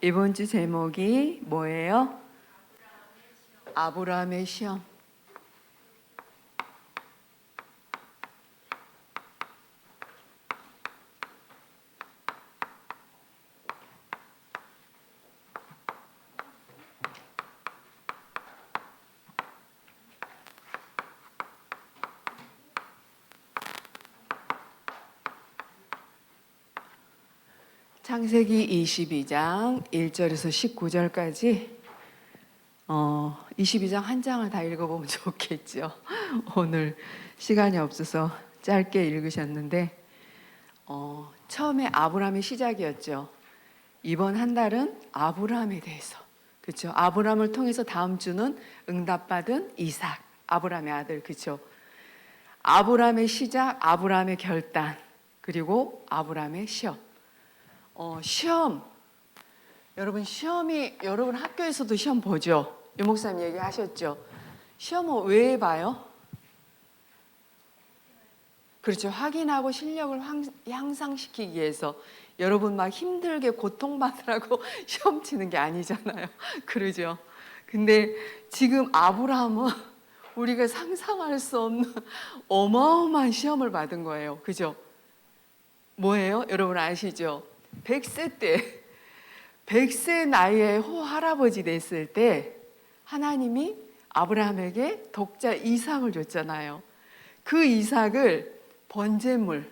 이번 주 제목이 뭐예요? 아브라함의 시험. 창세기 22장 1절에서 19절까지 22장 한 장을 다 읽어보면 좋겠죠. 오늘 시간이 없어서 짧게 읽으셨는데 처음에 아브라함의 시작이었죠. 이번 한 달은 아브라함에 대해서, 그렇죠? 아브라함을 통해서 다음 주는 응답받은 이삭, 아브라함의 아들, 그렇죠? 아브라함의 시작, 아브라함의 결단, 그리고 아브라함의 시험. 시험. 여러분 여러분 학교에서도 시험 보죠? 유 목사님 얘기하셨죠? 시험은 왜 봐요? 그렇죠. 확인하고 실력을 향상시키기 위해서. 여러분 막 힘들게 고통받으라고 시험 치는 게 아니잖아요. 그러죠. 근데 지금 아브라함은 우리가 상상할 수 없는 어마어마한 시험을 받은 거예요. 그죠? 뭐예요? 여러분 아시죠? 100세 때, 100세 나이에 할아버지 됐을 때 하나님이 아브라함에게 독자 이삭을 줬잖아요. 그 이삭을 번제물,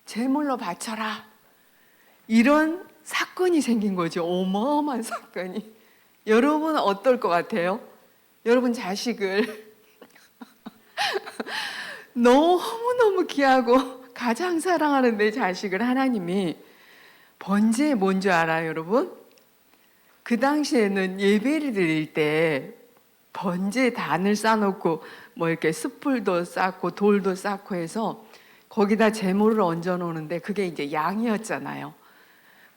제물로 바쳐라. 이런 사건이 생긴 거죠. 어마어마한 사건이. 여러분 어떨 것 같아요? 여러분 자식을 너무너무 귀하고 가장 사랑하는 내 자식을 하나님이 번제 뭔지 알아요, 여러분? 그 당시에는 예배를 드릴 때 번제 단을 쌓아놓고 뭐 이렇게 숯불도 쌓고 돌도 쌓고 해서 거기다 제물을 얹어 놓는데 그게 이제 양이었잖아요.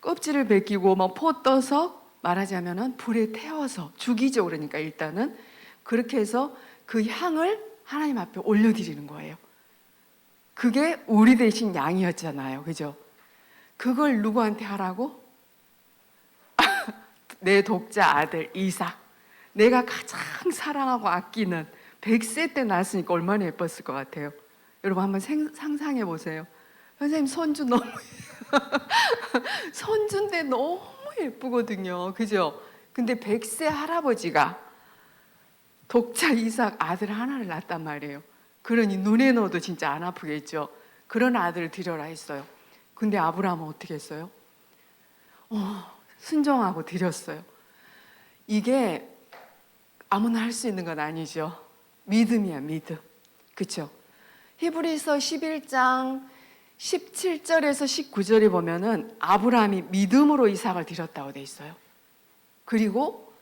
껍질을 벗기고 막 포 떠서 말하자면은 불에 태워서 죽이죠. 그러니까 일단은 그렇게 해서 그 향을 하나님 앞에 올려드리는 거예요. 그게 우리 대신 양이었잖아요. 그죠? 그걸 누구한테 하라고? 내 독자 아들 이삭. 내가 가장 사랑하고 아끼는 100세 때 낳았으니까 얼마나 예뻤을 것 같아요. 여러분 한번 상상해 보세요. 선생님 손주 너무 손주인데 너무 예쁘거든요. 그죠? 근데 100세 할아버지가 독자 이삭 아들 하나를 낳았단 말이에요. 그러니 눈에 넣어도 진짜 안 아프겠죠. 그런 아들을 드려라 했어요. 근데 아브라함은 어떻게 했어요? 순종하고 드렸어요. 이게 아무나 할 수 있는 건 아니죠. 믿음이야, 믿음. 그렇죠? 히브리서 11장 17절에서 19절에 보면은 아브라함이 믿음으로 이삭을 드렸다고 돼 있어요. 그리고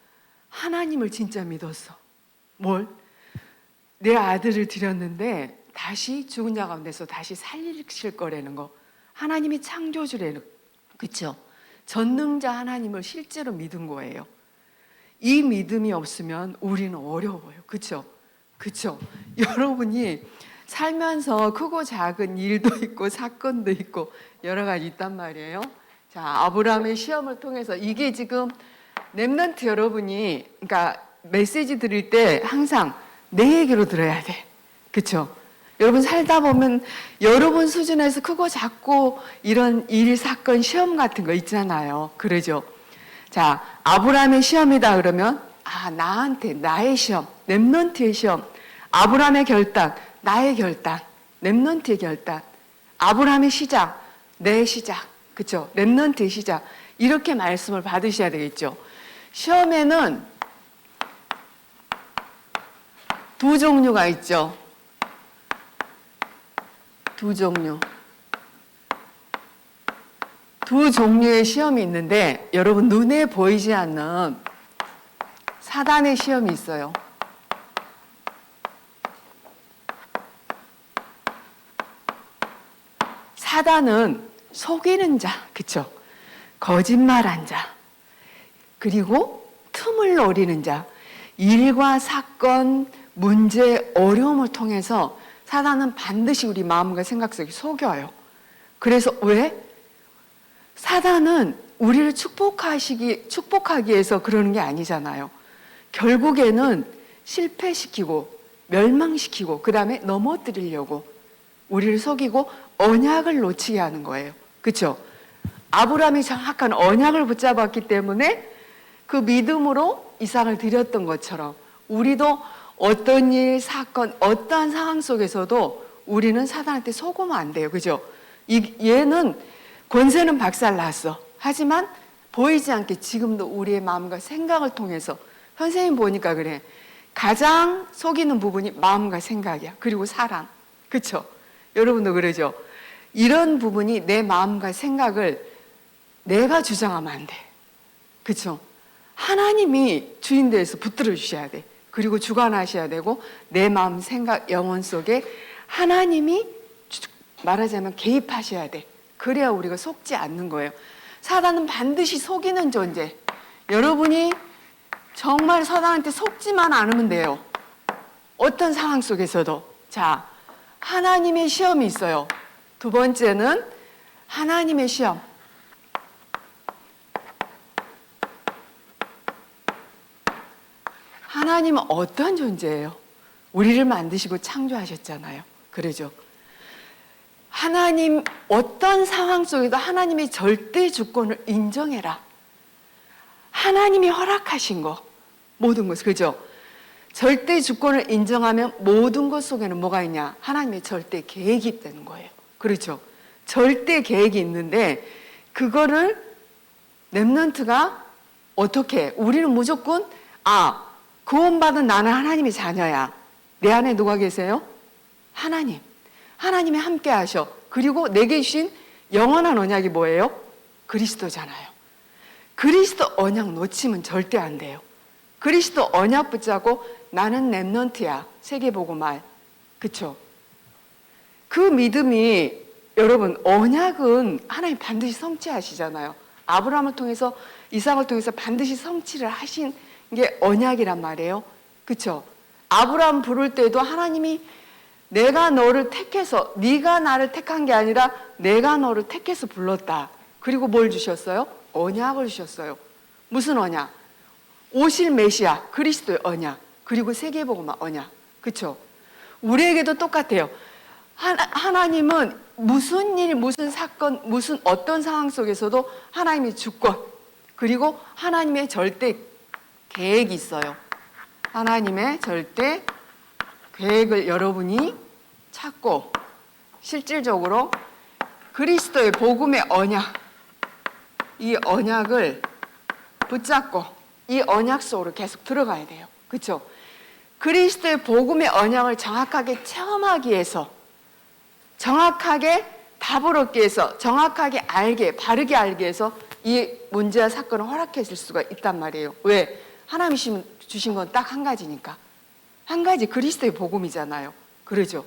하나님을 진짜 믿었어. 뭘? 내 아들을 드렸는데 다시 죽은 자 가운데서 다시 살리실 거라는 거. 하나님이 창조주라는, 그렇죠? 전능자 하나님을 실제로 믿은 거예요. 이 믿음이 없으면 우리는 어려워요. 그렇죠? 그렇죠? 여러분이 살면서 크고 작은 일도 있고 사건도 있고 여러 가지 있단 말이에요. 자, 아브라함의 시험을 통해서 이게 지금 렘넌트 여러분이 그러니까 메시지 드릴 때 항상 내 얘기로 들어야 돼. 그렇죠? 여러분 살다 보면 여러분 수준에서 크고 작고 이런 일, 사건, 시험 같은 거 있잖아요. 그러죠? 자, 아브라함의 시험이다 그러면 나한테 나의 시험, 렘넌트의 시험. 아브라함의 결단, 나의 결단, 렘넌트의 결단. 아브라함의 시작, 내 시작. 그렇죠? 렘넌트의 시작. 이렇게 말씀을 받으셔야 되겠죠. 시험에는 두 종류가 있죠. 두 종류의 시험이 있는데 여러분 눈에 보이지 않는 사단의 시험이 있어요. 사단은 속이는 자, 그쵸? 거짓말한 자, 그리고 틈을 노리는 자, 일과 사건, 문제, 어려움을 통해서 사단은 반드시 우리 마음과 생각 속에 속여요. 그래서 왜? 사단은 우리를 축복하기 위해서 그러는 게 아니잖아요. 결국에는 실패시키고 멸망시키고 그 다음에 넘어뜨리려고 우리를 속이고 언약을 놓치게 하는 거예요. 그렇죠? 아브라함이 정확한 언약을 붙잡았기 때문에 그 믿음으로 이삭을 드렸던 것처럼 우리도 어떤 일, 사건, 어떠한 상황 속에서도 우리는 사단한테 속으면 안 돼요. 그죠? 얘는 권세는 박살났어. 하지만 보이지 않게 지금도 우리의 마음과 생각을 통해서 선생님 보니까 그래. 가장 속이는 부분이 마음과 생각이야. 그리고 사랑. 그렇죠? 여러분도 그러죠? 이런 부분이 내 마음과 생각을 내가 주장하면 안 돼. 그렇죠? 하나님이 주인되어서 붙들어 주셔야 돼. 그리고 주관하셔야 되고 내 마음, 생각, 영혼 속에 하나님이 말하자면 개입하셔야 돼. 그래야 우리가 속지 않는 거예요. 사단은 반드시 속이는 존재. 여러분이 정말 사단한테 속지만 않으면 돼요. 어떤 상황 속에서도. 자, 하나님의 시험이 있어요. 두 번째는 하나님의 시험. 하나님은 어떤 존재예요? 우리를 만드시고 창조하셨잖아요. 그러죠? 하나님 어떤 상황 속에도 하나님의 절대 주권을 인정해라. 하나님이 허락하신 거 모든 것, 그죠? 절대 주권을 인정하면 모든 것 속에는 뭐가 있냐? 하나님의 절대 계획이 있다는 거예요. 그렇죠? 절대 계획이 있는데 그거를 렘넌트가 어떻게 해? 우리는 무조건 구원받은 나는 하나님의 자녀야. 내 안에 누가 계세요? 하나님. 하나님이 함께 하셔. 그리고 내게 주신 영원한 언약이 뭐예요? 그리스도잖아요. 그리스도 언약 놓치면 절대 안 돼요. 그리스도 언약 붙잡고 나는 렘넌트야. 세계복음화. 그쵸? 그 믿음이 여러분 언약은 하나님 반드시 성취하시잖아요. 아브라함을 통해서 이삭을 통해서 반드시 성취를 하신 게 언약이란 말이에요. 그쵸? 아브라함 부를 때도 하나님이 내가 너를 택해서 네가 나를 택한 게 아니라 내가 너를 택해서 불렀다. 그리고 뭘 주셨어요? 언약을 주셨어요. 무슨 언약? 오실 메시아 그리스도의 언약. 그리고 세계복음화 언약. 그렇죠? 우리에게도 똑같아요. 하나님은 무슨 일, 무슨 사건, 무슨 어떤 상황 속에서도 하나님의 주권 그리고 하나님의 절대 계획이 있어요. 하나님의 절대 계획을 여러분이 찾고 실질적으로 그리스도의 복음의 언약, 이 언약을 붙잡고 이 언약 속으로 계속 들어가야 돼요. 그렇죠? 그리스도의 복음의 언약을 정확하게 체험하기 위해서, 정확하게 답을 얻기 위해서, 정확하게 알게, 바르게 알기 위해서 이 문제와 사건을 허락해 줄 수가 있단 말이에요. 왜? 하나님이 주신 건 딱 한 가지니까. 한 가지 그리스도의 복음이잖아요. 그러죠?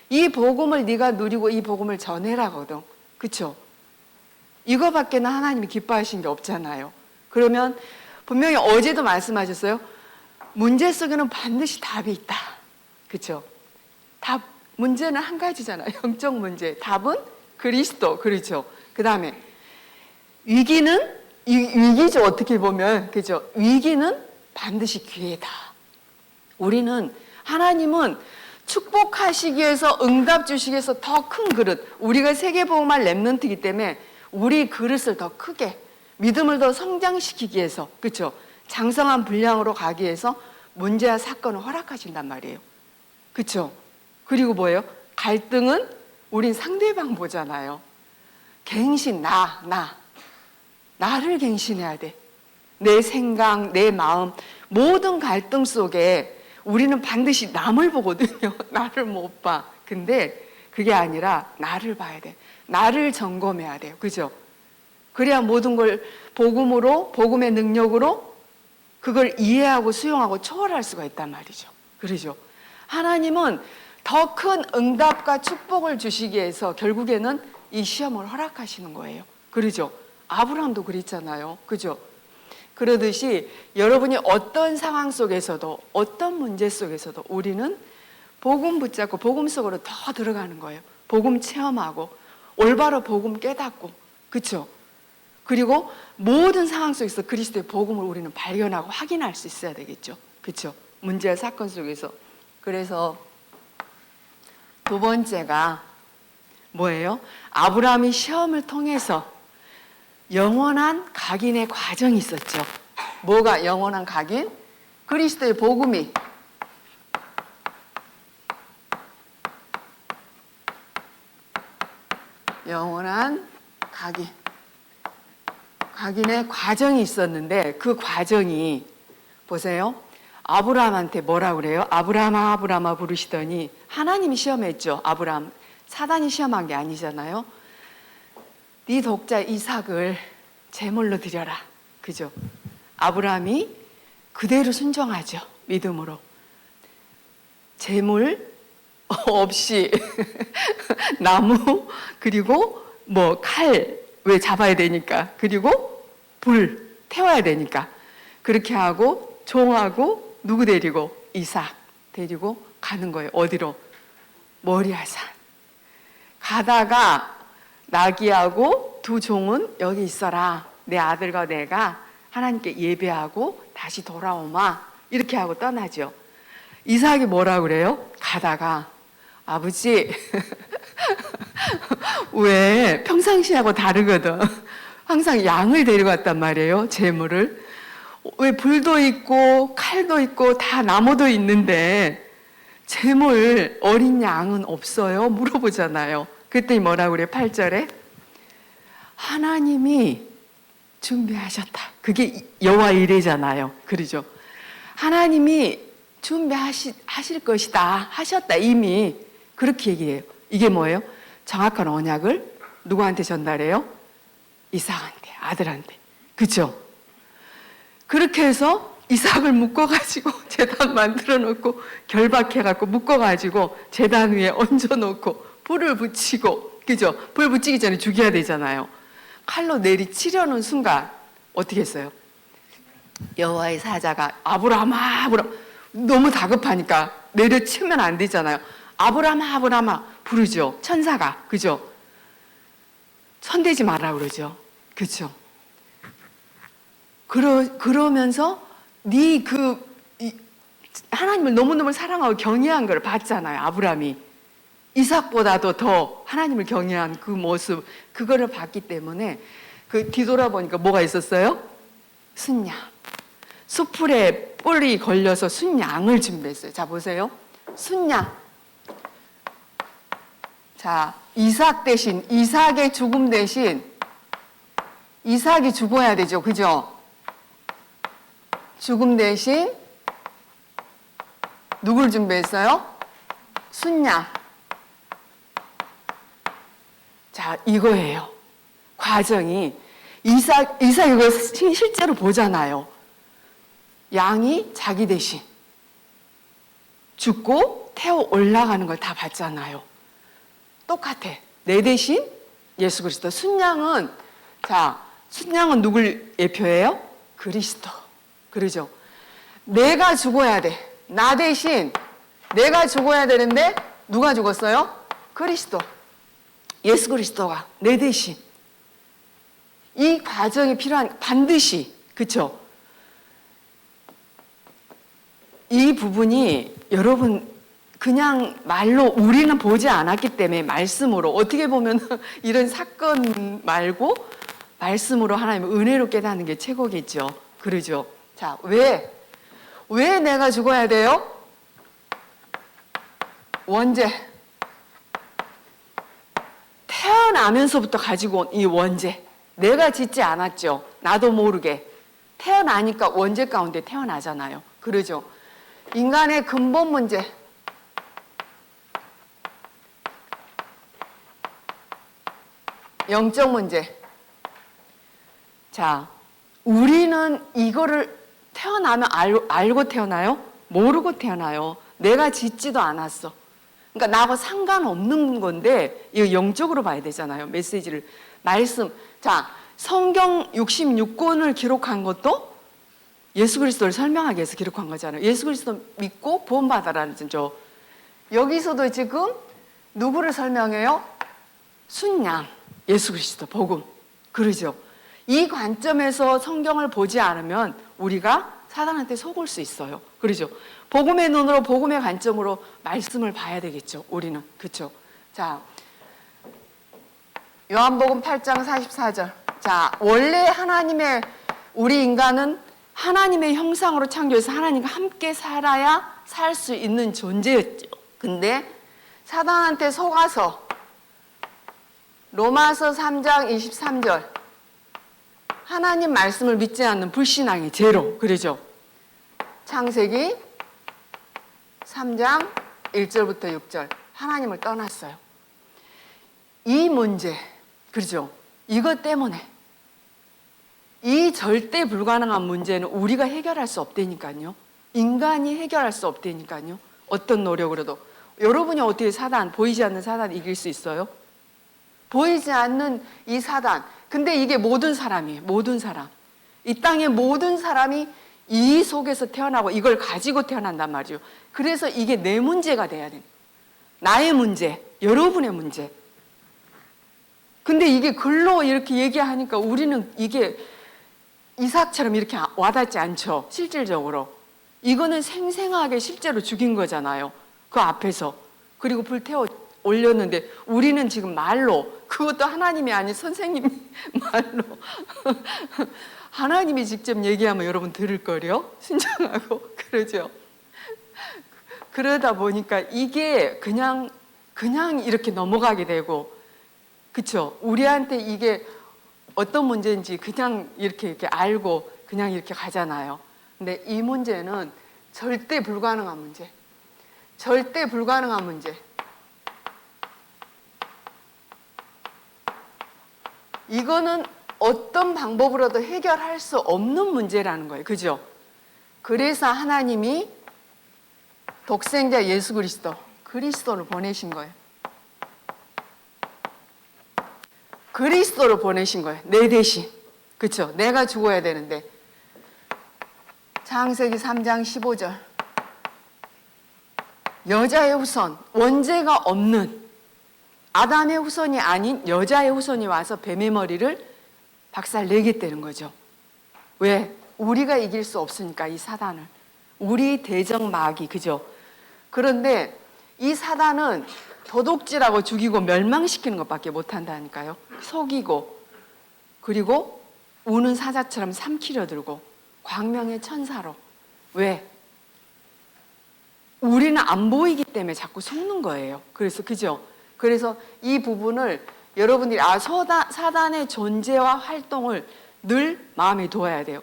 이 복음을 네가 누리고 이 복음을 전해라거든. 그렇죠? 이거밖에는 하나님이 기뻐하신 게 없잖아요. 그러면 분명히 어제도 말씀하셨어요. 문제 속에는 반드시 답이 있다. 그렇죠? 답, 문제는 한 가지잖아요. 영적 문제. 답은 그리스도. 그렇죠? 그 다음에 위기죠. 어떻게 보면. 그죠? 위기는 반드시 기회다. 우리는 하나님은 축복하시기 위해서 응답 주시기 위해서 더 큰 그릇, 우리가 세계복음화 렘넌트이기 때문에 우리 그릇을 더 크게 믿음을 더 성장시키기 위해서 그렇죠? 장성한 분량으로 가기 위해서 문제와 사건을 허락하신단 말이에요. 그렇죠? 그리고 뭐예요? 갈등은 우린 상대방 보잖아요. 갱신, 나를 갱신해야 돼. 내 생각, 내 마음 모든 갈등 속에 우리는 반드시 남을 보거든요. 나를 못 봐. 근데 그게 아니라 나를 봐야 돼. 나를 점검해야 돼요. 그죠? 그래야 모든 걸 복음으로, 복음의 능력으로 그걸 이해하고 수용하고 초월할 수가 있단 말이죠. 그러죠? 하나님은 더 큰 응답과 축복을 주시기 위해서 결국에는 이 시험을 허락하시는 거예요. 그러죠? 아브라함도 그랬잖아요. 그죠? 그러듯이 여러분이 어떤 상황 속에서도 어떤 문제 속에서도 우리는 복음 붙잡고 복음 속으로 더 들어가는 거예요. 복음 체험하고 올바로 복음 깨닫고 그렇죠? 그리고 모든 상황 속에서 그리스도의 복음을 우리는 발견하고 확인할 수 있어야 되겠죠. 그렇죠? 문제와 사건 속에서. 그래서 두 번째가 뭐예요? 아브라함이 시험을 통해서 영원한 각인의 과정이 있었죠. 뭐가 영원한 각인? 그리스도의 복음이 영원한 각인의 과정이 있었는데 그 과정이 보세요. 아브라함한테 뭐라 그래요? 아브라함아 아브라함아 부르시더니 하나님이 시험했죠. 아브라함. 사단이 시험한 게 아니잖아요. 네 독자 이삭을 제물로 드려라. 그죠? 아브라함이 그대로 순종하죠. 믿음으로. 제물 없이 나무 그리고 뭐 칼 왜 잡아야 되니까 그리고 불 태워야 되니까 그렇게 하고 종하고 누구 데리고 이삭 데리고 가는 거예요. 어디로? 모리아산. 가다가 나귀하고 두 종은 여기 있어라. 내 아들과 내가 하나님께 예배하고 다시 돌아오마. 이렇게 하고 떠나죠. 이삭이 뭐라 그래요? 가다가 아버지 왜 평상시하고 다르거든. 항상 양을 데려갔단 말이에요. 제물을. 왜 불도 있고 칼도 있고 다 나무도 있는데 제물 어린 양은 없어요? 물어보잖아요. 그랬더니 뭐라 그래요? 8절에 하나님이 준비하셨다. 그게 여호와 이레잖아요. 그러죠? 하나님이 준비하실 것이다. 하셨다. 이미 그렇게 얘기해요. 이게 뭐예요? 정확한 언약을 누구한테 전달해요? 이삭한테, 아들한테. 그렇죠? 그렇게 해서 이삭을 묶어가지고 제단 만들어 놓고 결박해갖고 묶어가지고 제단 위에 얹어놓고 불을 붙이고, 그죠? 불 붙이기 전에 죽여야 되잖아요. 칼로 내리치려는 순간 어떻게 했어요? 여호와의 사자가 아브라함아 아브라함 너무 다급하니까 내려치면 안 되잖아요. 아브라함아 아브라함아 부르죠. 천사가. 그죠? 손대지 마라 그러죠. 그죠? 그러면서 하나님을 너무너무 사랑하고 경외한 걸 봤잖아요. 아브라함이. 이삭보다도 더 하나님을 경외한 그 모습, 그거를 봤기 때문에 그 뒤돌아보니까 뭐가 있었어요? 순양. 수풀에 뿔이 걸려서 순양을 준비했어요. 자, 보세요. 순양. 자, 이삭의 죽음 대신 이삭이 죽어야 되죠. 그죠? 죽음 대신 누굴 준비했어요? 순양. 자, 이거예요. 과정이. 이삭 이거 실제로 보잖아요. 양이 자기 대신 죽고 태워 올라가는 걸 다 봤잖아요. 똑같아. 내 대신 예수 그리스도. 순양은 누굴 예표해요? 그리스도. 그러죠? 내가 죽어야 돼. 나 대신 내가 죽어야 되는데 누가 죽었어요? 그리스도. 예수 그리스도가 내 대신. 이 과정이 필요한, 반드시. 그렇죠? 이 부분이 여러분 그냥 말로 우리는 보지 않았기 때문에 말씀으로, 어떻게 보면 이런 사건 말고 말씀으로 하나님의 은혜로 깨닫는 게 최고겠죠. 그러죠? 자, 왜 내가 죽어야 돼요? 원죄. 태어나면서부터 가지고 온 이 원죄. 내가 짓지 않았죠. 나도 모르게. 태어나니까 원죄 가운데 태어나잖아요. 그러죠? 인간의 근본 문제. 영적 문제. 자, 우리는 이거를 태어나면 알고 태어나요? 모르고 태어나요. 내가 짓지도 않았어. 그러니까 나하고 상관없는 건데 이거 영적으로 봐야 되잖아요. 메시지를. 말씀. 자, 성경 66권을 기록한 것도 예수 그리스도를 설명하기 위해서 기록한 거잖아요. 예수 그리스도 믿고 구원받아라는 저. 여기서도 지금 누구를 설명해요? 순양. 예수 그리스도 복음. 그러죠. 이 관점에서 성경을 보지 않으면 우리가 사단한테 속을 수 있어요. 그러죠? 복음의 눈으로, 복음의 관점으로 말씀을 봐야 되겠죠. 우리는. 그렇죠? 자, 요한복음 8장 44절. 자, 원래 우리 인간은 하나님의 형상으로 창조해서 하나님과 함께 살아야 살 수 있는 존재였죠. 근데 사단한테 속아서 로마서 3장 23절. 하나님 말씀을 믿지 않는 불신앙의 죄로. 그러죠? 창세기 3장 1절부터 6절. 하나님을 떠났어요. 이 문제, 그렇죠? 이것 때문에 이 절대 불가능한 문제는 우리가 해결할 수 없다니까요. 인간이 해결할 수 없다니까요. 어떤 노력으로도. 여러분이 어떻게 보이지 않는 사단 이길 수 있어요? 보이지 않는 이 사단. 근데 이게 모든 사람이에요. 모든 사람. 이 땅의 모든 사람이 이 속에서 태어나고 이걸 가지고 태어난단 말이에요. 그래서 이게 내 문제가 돼야 돼요. 나의 문제, 여러분의 문제. 근데 이게 글로 이렇게 얘기하니까 우리는 이게 이삭처럼 이렇게 와닿지 않죠. 실질적으로. 이거는 생생하게 실제로 죽인 거잖아요. 그 앞에서. 그리고 불태워 올렸는데 우리는 지금 말로, 그것도 하나님이 아닌 선생님이 말로 하나님이 직접 얘기하면 여러분 들을 거요. 순종하고. 그러죠. 그러다 보니까 이게 그냥 이렇게 넘어가게 되고, 그쵸? 우리한테 이게 어떤 문제인지 그냥 이렇게 알고 그냥 이렇게 가잖아요. 근데 이 문제는 절대 불가능한 문제. 절대 불가능한 문제. 이거는 어떤 방법으로도 해결할 수 없는 문제라는 거예요. 그죠? 그래서 하나님이 독생자 예수 그리스도를 보내신 거예요. 그리스도를 보내신 거예요. 내 대신. 그렇죠? 내가 죽어야 되는데. 창세기 3장 15절. 여자의 후손, 원죄가 없는 아담의 후손이 아닌 여자의 후손이 와서 뱀의 머리를 박살내겠다는 거죠. 왜? 우리가 이길 수 없으니까, 이 사단을. 우리 대적 마귀, 그죠? 그런데 이 사단은 도둑질하고 죽이고 멸망시키는 것밖에 못한다니까요. 속이고, 그리고 우는 사자처럼 삼키려 들고 광명의 천사로. 왜? 우리는 안 보이기 때문에 자꾸 속는 거예요. 그래서 그죠? 그래서 이 부분을 여러분들이 사단의 존재와 활동을 늘 마음에 두어야 돼요.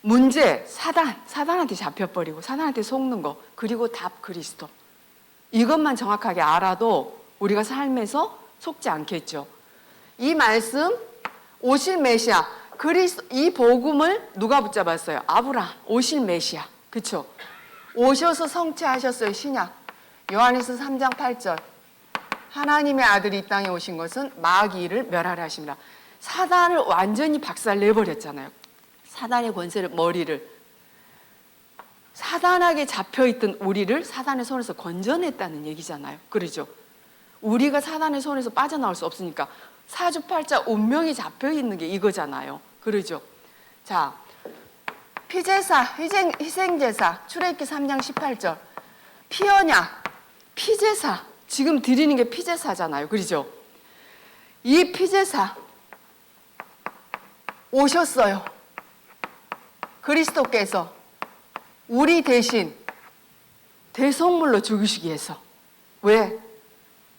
문제, 사단한테 잡혀버리고 사단한테 속는 거, 그리고 답 그리스도. 이것만 정확하게 알아도 우리가 삶에서 속지 않겠죠. 이 말씀, 오실 메시아, 그리스도, 이 복음을 누가 붙잡았어요? 아브라함, 오실 메시아. 그쵸? 오셔서 성취하셨어요, 신약. 요한일서 3장 8절. 하나님의 아들이 이 땅에 오신 것은 마귀를 멸하려 하십니다. 사단을 완전히 박살내버렸잖아요. 사단의 권세를, 머리를. 사단에게 잡혀있던 우리를 사단의 손에서 건져냈다는 얘기잖아요. 그러죠? 우리가 사단의 손에서 빠져나올 수 없으니까 사주팔자 운명이 잡혀있는 게 이거잖아요. 그러죠? 자, 피제사, 희생제사, 출애굽기 3장 18절. 피언약, 피제사. 지금 드리는 게 피제사잖아요. 그러죠? 이 피제사 오셨어요. 그리스도께서 우리 대신 대속물로 죽으시기 위해서. 왜?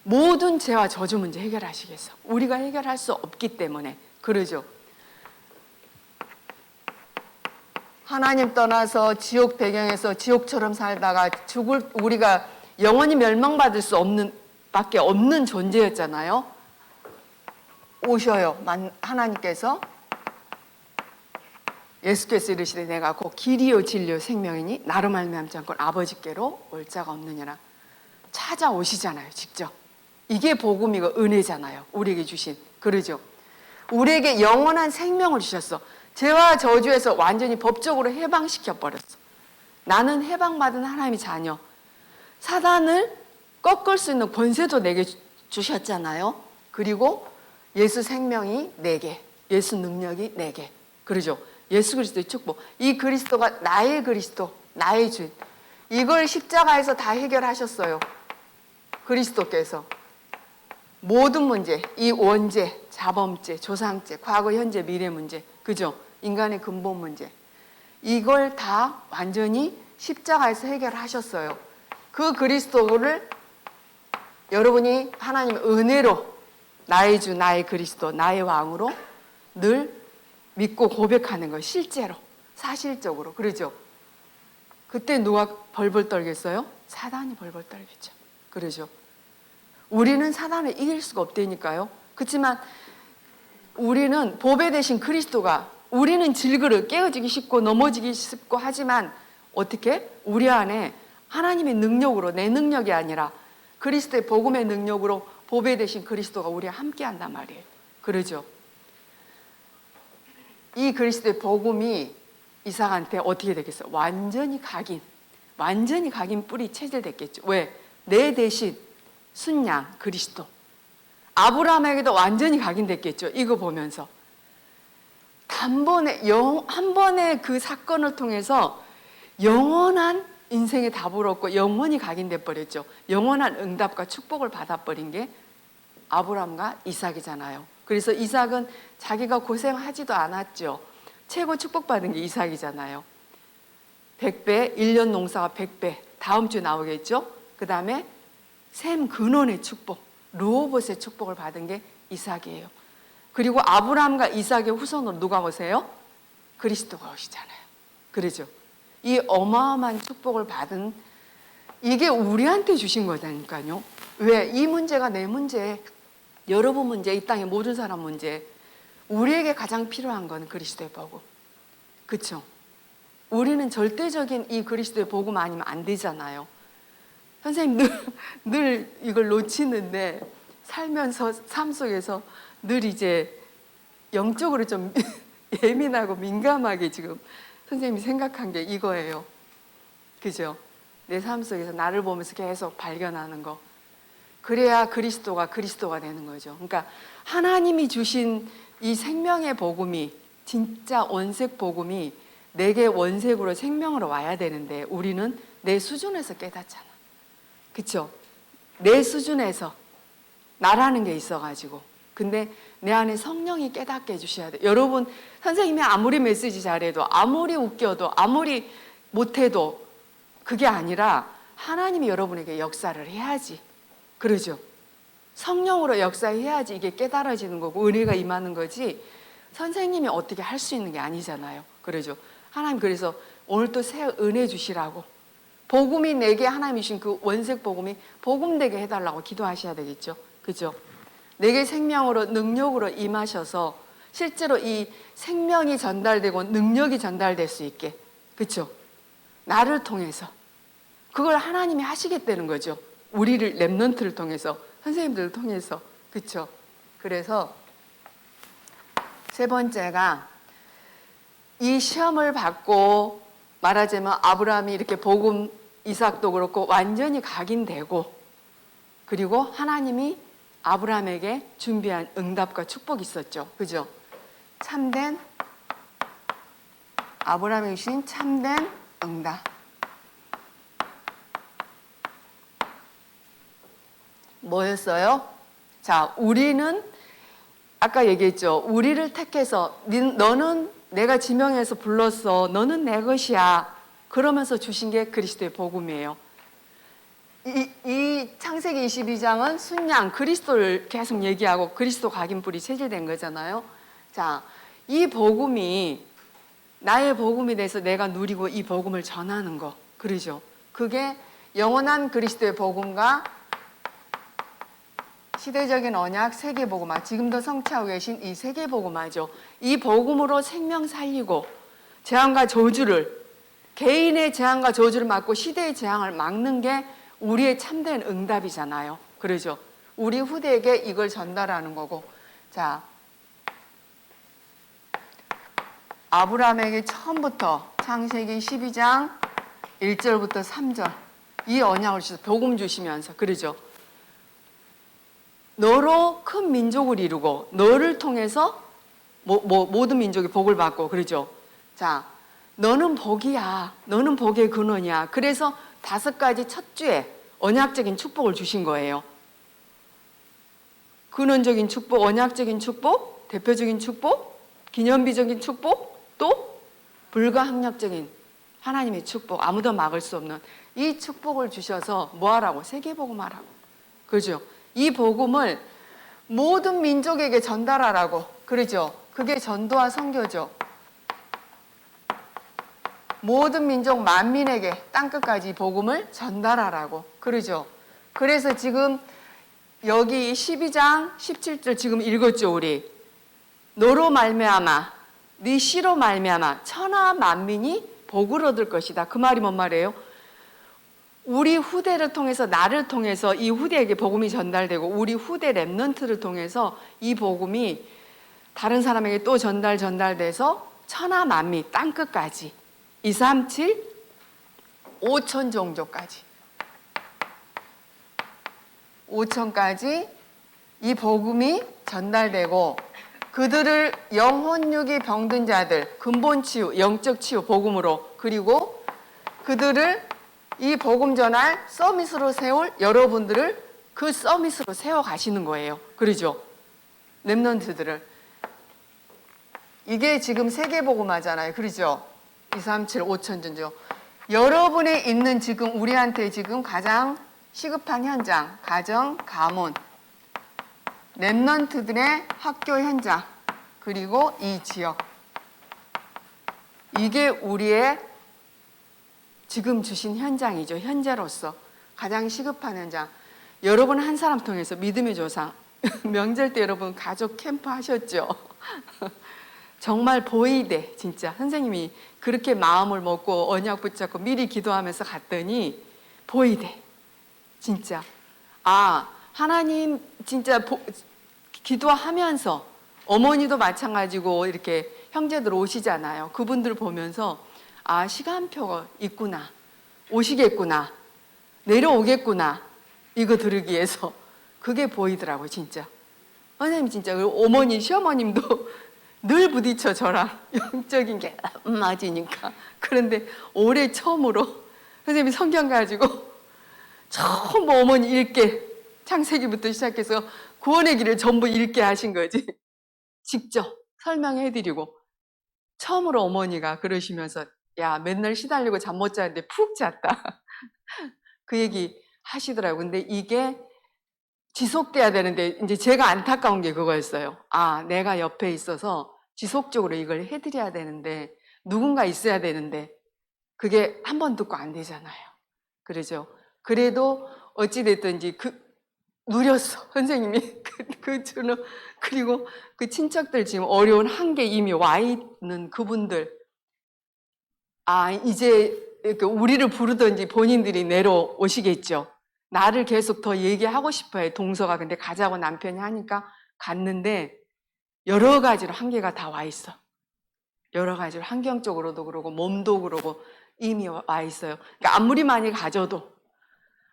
모든 죄와 저주 문제 해결하시기 위해서. 우리가 해결할 수 없기 때문에. 그러죠? 하나님 떠나서 지옥 배경에서 지옥처럼 살다가 우리가 영원히 멸망받을 수 밖에 없는 존재였잖아요. 오셔요. 하나님께서 예수께서 이르시되 내가 곧 길이요 진리요 생명이니 나로 말미암지 않고 아버지께로 올 자가 없느니라. 찾아오시잖아요. 직접. 이게 복음이고 은혜잖아요. 우리에게 주신. 그러죠? 우리에게 영원한 생명을 주셨어. 죄와 저주에서 완전히 법적으로 해방시켜버렸어. 나는 해방받은 하나님의 자녀. 사단을 꺾을 수 있는 권세도 내게 주셨잖아요. 그리고 예수 생명이 내게. 예수 능력이 내게. 그러죠. 예수 그리스도의 축복. 이 그리스도가 나의 그리스도, 나의 주인. 이걸 십자가에서 다 해결하셨어요. 그리스도께서. 모든 문제, 이 원죄, 자범죄, 조상죄, 과거, 현재, 미래 문제, 그죠? 인간의 근본 문제. 이걸 다 완전히 십자가에서 해결하셨어요. 그 그리스도를 여러분이 하나님의 은혜로 나의 주, 나의 그리스도, 나의 왕으로 늘 믿고 고백하는 거예요. 실제로, 사실적으로. 그러죠? 그때 누가 벌벌 떨겠어요? 사단이 벌벌 떨겠죠. 그러죠? 우리는 사단을 이길 수가 없다니까요. 그렇지만 우리는 보배 대신 그리스도가, 우리는 질그릇 깨어지기 쉽고 넘어지기 쉽고 하지만 어떻게? 우리 안에 하나님의 능력으로, 내 능력이 아니라 그리스도의 복음의 능력으로 보배 대신 그리스도가 우리와 함께 한단 말이에요. 그러죠? 이 그리스도의 복음이 이삭한테 어떻게 되겠어요? 완전히 각인 뿌리 체질됐겠죠. 왜? 내 대신 순양 그리스도. 아브라함에게도 완전히 각인됐겠죠. 이거 보면서 단번에 한 번의 그 사건을 통해서 영원한 인생의 답을 얻고 영원히 각인돼 버렸죠. 영원한 응답과 축복을 받아버린 게 아브라함과 이삭이잖아요. 그래서 이삭은 자기가 고생하지도 않았죠. 최고 축복받은 게 이삭이잖아요. 100배, 1년 농사가 100배. 다음 주에 나오겠죠. 그 다음에 샘 근원의 축복, 르호봇의 축복을 받은 게 이삭이에요. 그리고 아브라함과 이삭의 후손으로 누가 오세요? 그리스도가 오시잖아요. 그러죠? 이 어마어마한 축복을 받은, 이게 우리한테 주신 거다니까요. 왜? 이 문제가 내 문제, 여러분 문제, 이 땅의 모든 사람 문제. 우리에게 가장 필요한 건 그리스도의 복음. 그렇죠? 우리는 절대적인 이 그리스도의 복음 아니면 안 되잖아요. 선생님 늘 이걸 놓치는데, 살면서 삶 속에서 늘 이제 영적으로 좀 예민하고 민감하게 지금 선생님이 생각한 게 이거예요. 그죠? 내 삶 속에서 나를 보면서 계속 발견하는 거. 그래야 그리스도가 되는 거죠. 그러니까 하나님이 주신 이 생명의 복음이, 진짜 원색 복음이 내게 원색으로 생명으로 와야 되는데 우리는 내 수준에서 깨닫잖아. 그렇죠? 내 수준에서 나라는 게 있어가지고. 근데 내 안에 성령이 깨닫게 해주셔야 돼요. 여러분, 선생님이 아무리 메시지 잘해도, 아무리 웃겨도, 아무리 못해도 그게 아니라 하나님이 여러분에게 역사를 해야지. 그러죠? 성령으로 역사해야지 이게 깨달아지는 거고 은혜가 임하는 거지, 선생님이 어떻게 할 수 있는 게 아니잖아요. 그러죠? 하나님 그래서 오늘 또 새 은혜 주시라고, 복음이 내게 하나님이 주신 그 원색 복음이 복음되게 해달라고 기도하셔야 되겠죠. 그죠? 내게 생명으로 능력으로 임하셔서 실제로 이 생명이 전달되고 능력이 전달될 수 있게, 그죠? 나를 통해서 그걸 하나님이 하시겠다는 거죠. 우리를 렘넌트를 통해서, 선생님들을 통해서. 그렇죠? 그래서 세 번째가 이 시험을 받고 말하자면 아브라함이 이렇게 복음, 이삭도 그렇고 완전히 각인되고, 그리고 하나님이 아브라함에게 준비한 응답과 축복이 있었죠. 그죠? 참된, 아브라함에게 주신 참된 응답. 뭐였어요? 자, 우리는 아까 얘기했죠. 우리를 택해서 너는 내가 지명해서 불렀어. 너는 내 것이야. 그러면서 주신 게 그리스도의 복음이에요. 이 창세기 22장은 순양 그리스도를 계속 얘기하고 그리스도 각인뿔이 체질된 거잖아요. 자, 이 복음이 나의 복음이 돼서 내가 누리고 이 복음을 전하는 거. 그러죠? 그게 영원한 그리스도의 복음과 시대적인 언약, 세계복음화, 지금도 성취하고 계신 이 세계복음화죠. 이 복음으로 생명 살리고 재앙과 저주를, 개인의 재앙과 저주를 막고 시대의 재앙을 막는 게 우리의 참된 응답이잖아요. 그러죠? 우리 후대에게 이걸 전달하는 거고. 자, 아브라함에게 처음부터 창세기 12장 1절부터 3절 이 언약을 주셔서 복음 주시면서, 그러죠? 너로 큰 민족을 이루고 너를 통해서 모든 민족이 복을 받고 그러죠. 자, 너는 복이야. 너는 복의 근원이야. 그래서 5가지 첫 주에 언약적인 축복을 주신 거예요. 근원적인 축복, 언약적인 축복, 대표적인 축복, 기념비적인 축복, 또 불가항력적인 하나님의 축복, 아무도 막을 수 없는 이 축복을 주셔서 뭐 하라고? 세계복음하라고. 그죠? 이 복음을 모든 민족에게 전달하라고. 그러죠? 그게 전도와 선교죠. 모든 민족 만민에게 땅끝까지 복음을 전달하라고. 그러죠? 그래서 지금 여기 12장 17절 지금 읽었죠, 우리. 너로 말미암아, 네 씨로 말미암아 천하 만민이 복을 얻을 것이다. 그 말이 뭔 말이에요? 우리 후대를 통해서, 나를 통해서 이 후대에게 복음이 전달되고 우리 후대 렘넌트를 통해서 이 복음이 다른 사람에게 또 전달돼서 천하 만민, 땅끝까지 237 5천 종족까지 5천까지 이 복음이 전달되고 그들을 영혼육이 병든 자들, 근본 치유, 영적 치유 복음으로, 그리고 그들을 이 복음 전할 서밋으로 세울 여러분들을 그 서밋으로 세워 가시는 거예요. 그러죠? 렘넌트들을. 이게 지금 세계복음 하잖아요. 그러죠? 237 5천 종족. 여러분이 있는 지금 우리한테 지금 가장 시급한 현장, 가정, 가문, 렘넌트들의 학교 현장, 그리고 이 지역. 이게 우리의 지금 주신 현장이죠. 현재로서 가장 시급한 현장. 여러분 한 사람 통해서 믿음의 조상, 명절 때 여러분 가족 캠프 하셨죠? 정말 보이대. 진짜 선생님이 그렇게 마음을 먹고 언약 붙잡고 미리 기도하면서 갔더니 보이대. 진짜. 아, 하나님 진짜 기도하면서 어머니도 마찬가지고 이렇게 형제들 오시잖아요. 그분들 보면서 아, 시간표가 있구나. 오시겠구나. 내려오겠구나. 이거 들으기 위해서. 그게 보이더라고요, 진짜. 선생님 진짜 어머니, 시어머님도 늘 부딪혀 저랑 영적인 게 맞으니까. 그런데 올해 처음으로 선생님이 성경 가지고 처음 어머니 읽게 창세기부터 시작해서 구원의 길을 전부 읽게 하신 거지. 직접 설명해드리고 처음으로 어머니가 그러시면서 야, 맨날 시달리고 잠 못 자는데 푹 잤다. 그 얘기 하시더라고요. 근데 이게 지속돼야 되는데 이제 제가 안타까운 게 그거였어요. 아, 내가 옆에 있어서 지속적으로 이걸 해드려야 되는데 누군가 있어야 되는데 그게 한 번 듣고 안 되잖아요. 그러죠. 그래도 어찌됐든지 누렸어. 선생님이 저는 그리고 그 친척들 지금 어려운 한계 이미 와 있는 그분들 아, 이제 우리를 부르든지 본인들이 내려오시겠죠. 나를 계속 더 얘기하고 싶어요. 동서가. 근데 가자고 남편이 하니까 갔는데 여러 가지로 한계가 다 와 있어. 여러 가지로 환경적으로도 그러고 몸도 그러고 이미 와 있어요. 그러니까 아무리 많이 가져도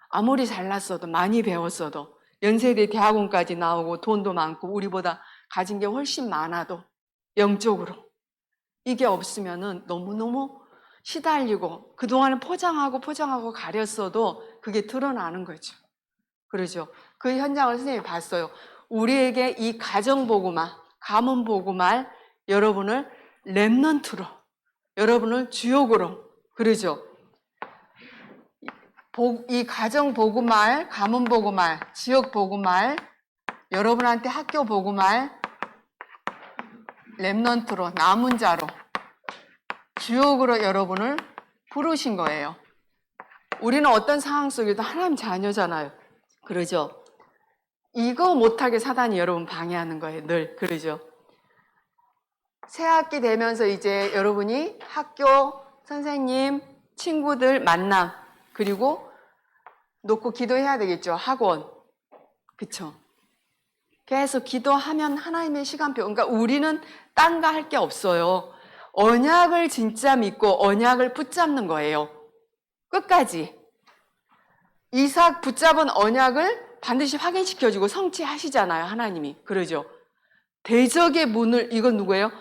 아무리 잘났어도 많이 배웠어도 연세대 대학원까지 나오고 돈도 많고 우리보다 가진 게 훨씬 많아도 영적으로 이게 없으면은 너무너무 시달리고 그동안은 포장하고 가렸어도 그게 드러나는 거죠. 그러죠. 그 현장을 선생님이 봤어요. 우리에게 이 가정보고말, 가문보고말 여러분을 렘넌트로, 여러분을 주역으로, 그러죠. 이 가정보고말, 가문보고말, 지역보고말, 여러분한테 학교보고말, 렘넌트로, 남은 자로, 주역으로 여러분을 부르신 거예요. 우리는 어떤 상황 속에도 하나님 자녀잖아요. 그러죠. 이거 못하게 사단이 여러분 방해하는 거예요. 늘. 그러죠. 새학기 되면서 이제 여러분이 학교, 선생님, 친구들 만남, 그리고 놓고 기도해야 되겠죠. 학원. 그쵸. 계속 기도하면 하나님의 시간표. 그러니까 우리는 딴 거 할 게 없어요. 언약을 진짜 믿고 언약을 붙잡는 거예요. 끝까지. 이삭 붙잡은 언약을 반드시 확인시켜주고 성취하시잖아요. 하나님이. 그러죠. 대적의 문을, 이건 누구예요?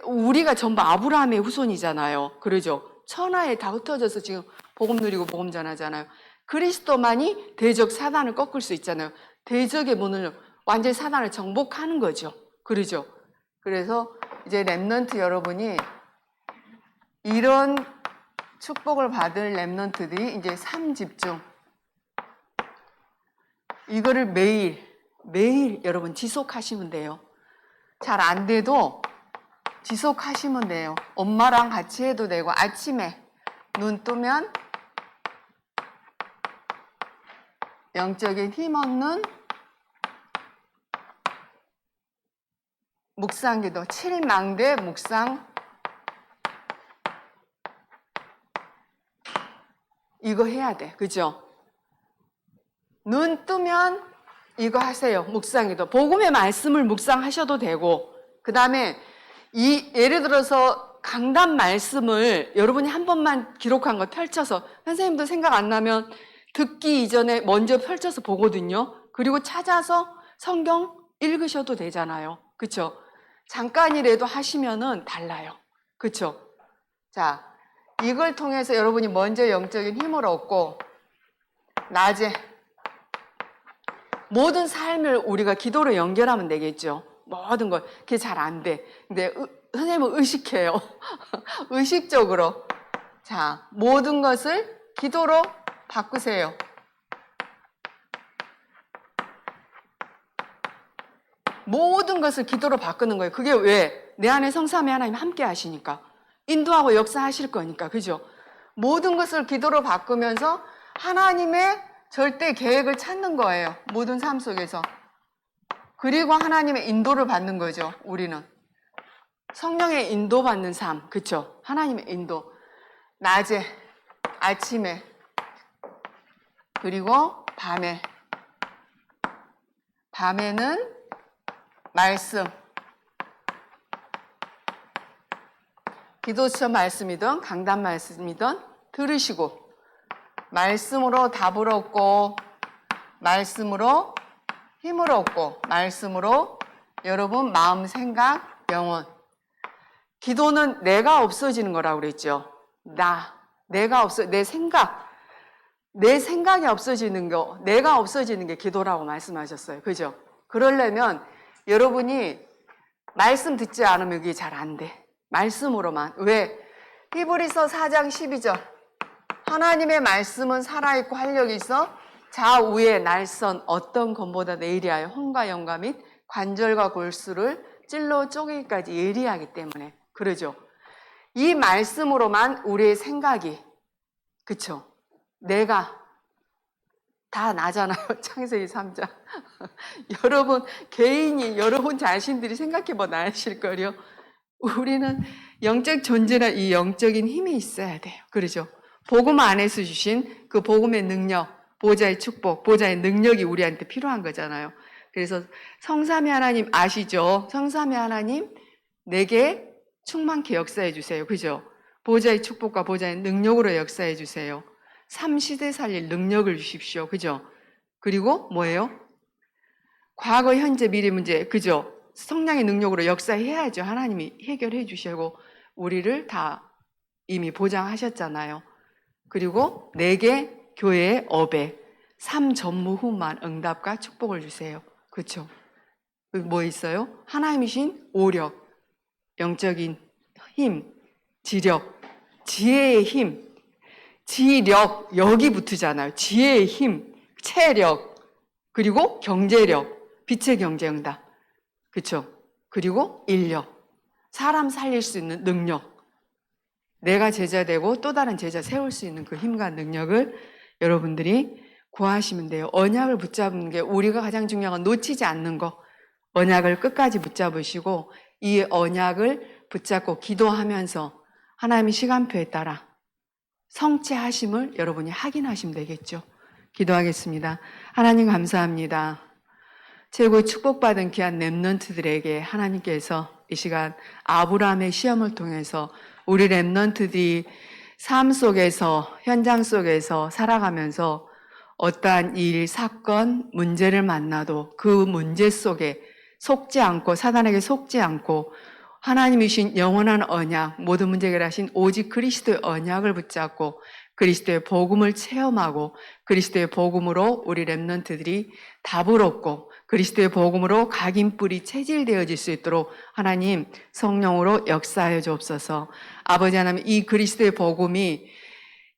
우리가 전부 아브라함의 후손이잖아요. 그러죠? 천하에 다 흩어져서 지금 복음 누리고 복음 전하잖아요. 그리스도만이 대적 사단을 꺾을 수 있잖아요. 대적의 문을 완전히 사단을 정복하는 거죠. 그러죠? 그래서 이제 렘넌트 여러분이 이런 축복을 받을 렘넌트들이 이제 3집중, 이거를 매일 여러분 지속하시면 돼요. 잘 안 돼도 지속하시면 돼요. 엄마랑 같이 해도 되고, 아침에 눈 뜨면 영적인 힘 얻는 묵상기도, 7망대 묵상, 이거 해야 돼. 그죠? 눈 뜨면 이거 하세요. 묵상기도. 복음의 말씀을 묵상하셔도 되고, 그 다음에 예를 들어서 강단 말씀을 여러분이 한 번만 기록한 거 펼쳐서, 선생님도 생각 안 나면 듣기 이전에 먼저 펼쳐서 보거든요. 그리고 찾아서 성경 읽으셔도 되잖아요. 그쵸? 잠깐이라도 하시면은 달라요. 그쵸? 자, 이걸 통해서 여러분이 먼저 영적인 힘을 얻고, 낮에 모든 삶을 우리가 기도로 연결하면 되겠죠. 모든 걸. 그게 잘 안 돼. 근데 선생님은 의식해요. 의식적으로. 자, 모든 것을 기도로 바꾸세요. 모든 것을 기도로 바꾸는 거예요. 그게 왜? 내 안에 성삼위 하나님 함께 하시니까. 인도하고 역사하실 거니까. 그죠? 모든 것을 기도로 바꾸면서 하나님의 절대 계획을 찾는 거예요. 모든 삶 속에서. 그리고 하나님의 인도를 받는 거죠. 우리는. 성령의 인도받는 삶. 그쵸? 하나님의 인도. 낮에, 아침에, 그리고 밤에. 밤에는 말씀. 기도처 말씀이든 강단 말씀이든 들으시고, 말씀으로 답을 얻고, 말씀으로 힘을 얻고, 말씀으로 여러분 마음, 생각, 영혼. 기도는 내가 없어지는 거라고 그랬죠. 내 생각이 없어지는 거, 내가 없어지는 게 기도라고 말씀하셨어요. 그죠? 그러려면 여러분이 말씀 듣지 않으면 그게 잘 안 돼. 말씀으로만. 왜? 히브리서 4장 12절. 하나님의 말씀은 살아있고 활력이 있어 좌우의 날선 어떤 검보다 예리하여 혼과 영과 및 관절과 골수를 찔러 쪼개기까지 예리하기 때문에. 그러죠. 이 말씀으로만 우리의 생각이, 그쵸? 내가 다 나잖아요. 창세기 3장. 여러분 개인이, 여러분 자신들이 생각해봐 나실 거요. 우리는 영적 존재나 이 영적인 힘이 있어야 돼요. 그러죠. 복음 안에서 주신 그 복음의 능력, 보좌의 축복, 보좌의 능력이 우리한테 필요한 거잖아요. 그래서 성삼위 하나님 아시죠? 성삼위 하나님 내게 충만케 역사해 주세요. 그죠? 보좌의 축복과 보좌의 능력으로 역사해 주세요. 3시대 살릴 능력을 주십시오. 그죠? 그리고 뭐예요? 과거, 현재, 미래 문제. 그죠? 성령의 능력으로 역사해야죠. 하나님이 해결해 주시고 우리를 다 이미 보장하셨잖아요. 그리고 내게 교회의 업에 삼전무후무한 응답과 축복을 주세요. 그렇죠? 뭐 있어요? 하나님이신 오력, 영적인 힘, 지력, 지혜의 힘, 지력, 여기 붙으잖아요. 지혜의 힘, 체력, 그리고 경제력, 빛의 경제응답. 그렇죠? 그리고 인력, 사람 살릴 수 있는 능력, 내가 제자 되고 또 다른 제자 세울 수 있는 그 힘과 능력을 여러분들이 구하시면 돼요. 언약을 붙잡는 게 우리가 가장 중요한 건 놓치지 않는 거. 언약을 끝까지 붙잡으시고 이 언약을 붙잡고 기도하면서 하나님의 시간표에 따라 성취하심을 여러분이 확인하시면 되겠죠. 기도하겠습니다. 하나님 감사합니다. 최고 축복받은 귀한 렘넌트들에게 하나님께서 이 시간 아브라함의 시험을 통해서 우리 렘넌트들이 삶 속에서, 현장 속에서 살아가면서 어떠한 일, 사건, 문제를 만나도 그 문제 속에 속지 않고 사단에게 속지 않고 하나님이 주신 영원한 언약, 모든 문제 해결하신 오직 그리스도의 언약을 붙잡고 그리스도의 복음을 체험하고 그리스도의 복음으로 우리 렘넌트들이 답을 얻고 그리스도의 복음으로 각인뿔이 체질되어질 수 있도록 하나님 성령으로 역사하여 주옵소서. 아버지 하나님, 이 그리스도의 복음이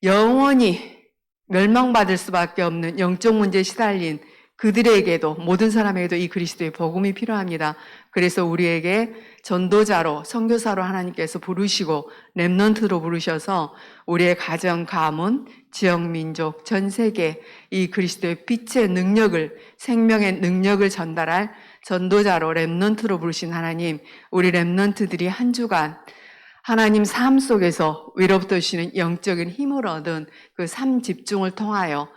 영원히 멸망받을 수밖에 없는 영적 문제에 시달린 그들에게도, 모든 사람에게도 이 그리스도의 복음이 필요합니다. 그래서 우리에게 전도자로, 선교사로 하나님께서 부르시고 렘넌트로 부르셔서 우리의 가정, 가문, 지역, 민족, 전 세계 이 그리스도의 빛의 능력을, 생명의 능력을 전달할 전도자로, 렘넌트로 부르신 하나님, 우리 렘넌트들이 한 주간 하나님 삶 속에서 위로부터 주시는 영적인 힘을 얻은 그 삶 집중을 통하여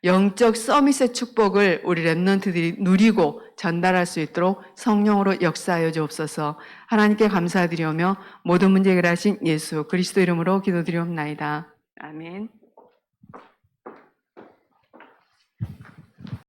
영적 서밋의 축복을 우리 렘넌트들이 누리고 전달할 수 있도록 성령으로 역사하여 주옵소서. 하나님께 감사드리오며 모든 문제 해결하신 예수 그리스도 이름으로 기도드리옵나이다. 아멘.